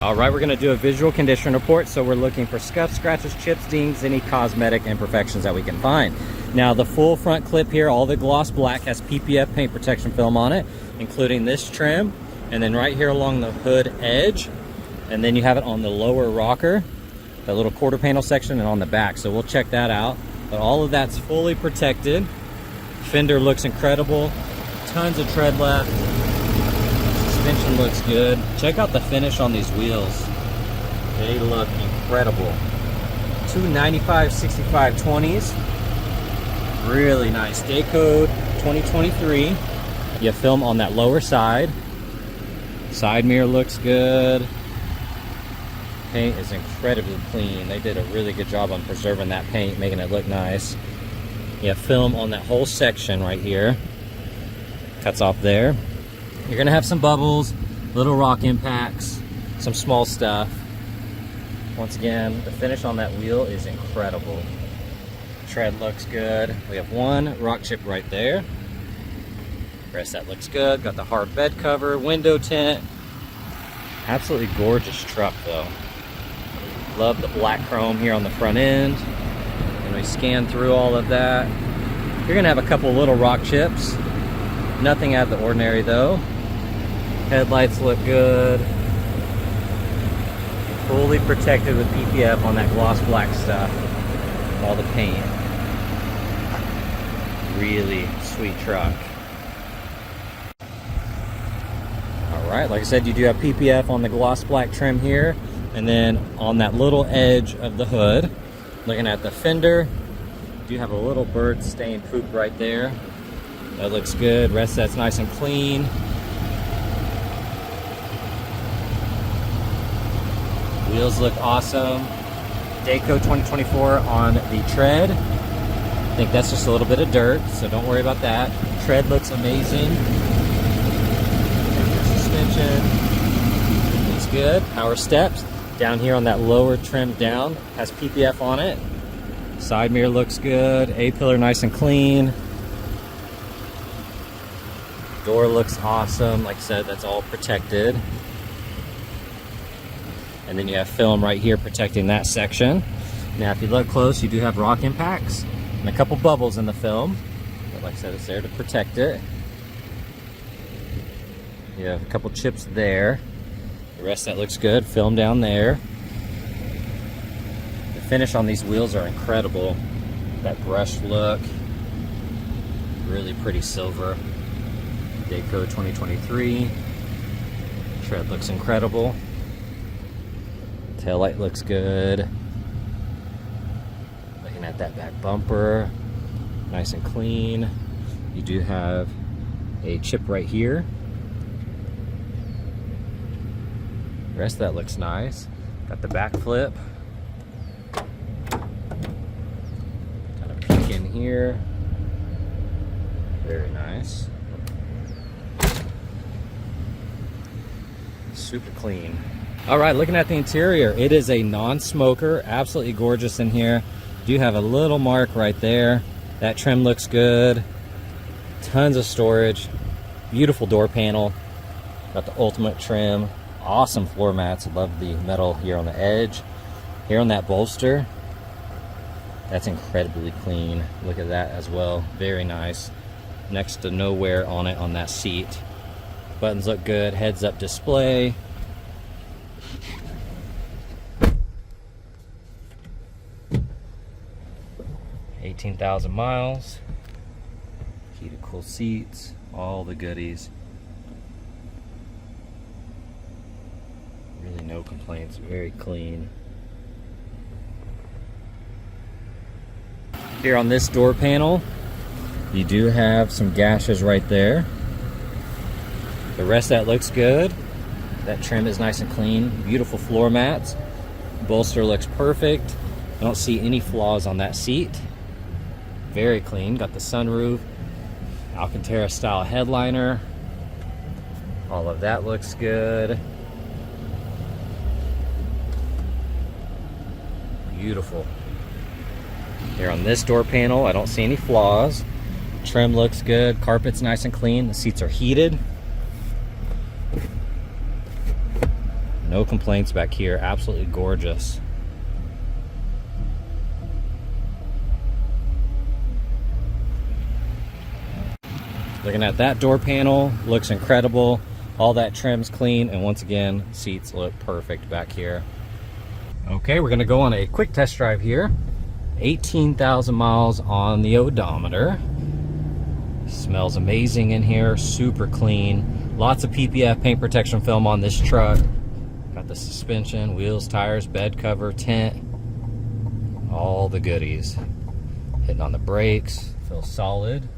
All right, we're gonna do a visual condition report. So we're looking for scuffs, scratches, chips, dings, any cosmetic imperfections that we can find. Now the full front clip here, all the gloss black, has PPF paint protection film on it, including this trim, and then right here along the hood edge, and then you have it on the lower rocker, that little quarter panel section, and on the back. So we'll check that out. But all of that's fully protected. Fender looks incredible, tons of tread left. Suspension looks good. Check out the finish on these wheels. They look incredible. 295/65/20s. Really nice. Day code 2023. You film on that lower side. Side mirror looks good. Paint is incredibly clean. They did a really good job on preserving that paint, making it look nice. You have film on that whole section right here. Cuts off there. You're gonna have some bubbles, little rock impacts, some small stuff. Once again, the finish on that wheel is incredible. Tread looks good. We have one rock chip right there. Rest that looks good. Got the hard bed cover, window tint. Absolutely gorgeous truck though. Love the black chrome here on the front end. And we scan through all of that. You're gonna have a couple little rock chips. Nothing out of the ordinary though. Headlights look good. Fully protected with PPF on that gloss black stuff. All the paint. Really sweet truck. Alright, like I said, you do have PPF on the gloss black trim here. And then on that little edge of the hood, looking at the fender, you have a little bird stained poop right there. That looks good. Rest that's nice and clean. Wheels look awesome. Dayco 2024 on the tread. I think that's just a little bit of dirt, so don't worry about that. Tread looks amazing. Suspension looks good. Power steps. Down here on that lower trim down has PPF on it. Side mirror looks good. A-pillar nice and clean. Door looks awesome. Like I said, that's all protected. And then you have film right here protecting that section. Now if you look close, you do have rock impacts and a couple bubbles in the film. But like I said, it's there to protect it. You have a couple chips there. The rest of that looks good. Film down there. The finish on these wheels are incredible. That brushed look. Really pretty silver. Dayco 2023. Tread looks incredible. Taillight looks good. Looking at that back bumper. Nice and clean. You do have a chip right here. The rest of that looks nice. Got the back flip. Got a peek in here. Very nice. Super clean. All right, looking at the interior, it is a non-smoker. Absolutely gorgeous in here. Do have a little mark right there. That trim looks good. Tons of storage. Beautiful door panel. Got the ultimate trim. Awesome floor mats. Love the metal here on the edge. Here on that bolster, that's incredibly clean. Look at that as well. Very nice. Next to no wear on it on that seat. Buttons look good. Heads up display. $18,000 miles. Heated cool seats. All the goodies. Really no complaints. Very clean. Here on this door panel, you do have some gashes right there. The rest of that looks good. That trim is nice and clean. Beautiful floor mats. Bolster looks perfect. I don't see any flaws on that seat. Very clean. Got the sunroof. Alcantara style headliner. All of that looks good. Beautiful. Here on this door panel, I don't see any flaws. Trim looks good. Carpet's nice and clean. The seats are heated. No No complaints back here. Absolutely gorgeous. Looking at that door panel, looks incredible. All that trim's clean, and once again, seats look perfect back here. Okay, we're gonna go on a quick test drive here. 18,000 miles on the odometer. Smells amazing in here, super clean. Lots of PPF paint protection film on this truck. Got the suspension, wheels, tires, bed cover, tent, all the goodies. Hitting on the brakes, feels solid.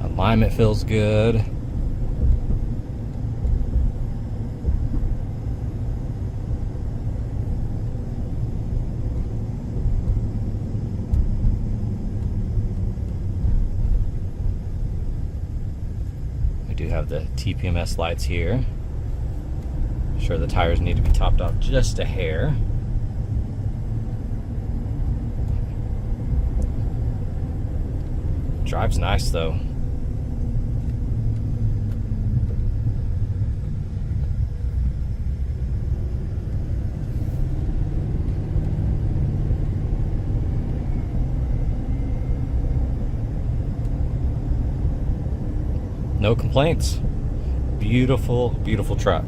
Alignment feels good. We do have the TPMS lights here. Sure, the tires need to be topped off just a hair. Drives nice though. No complaints. Beautiful, beautiful truck.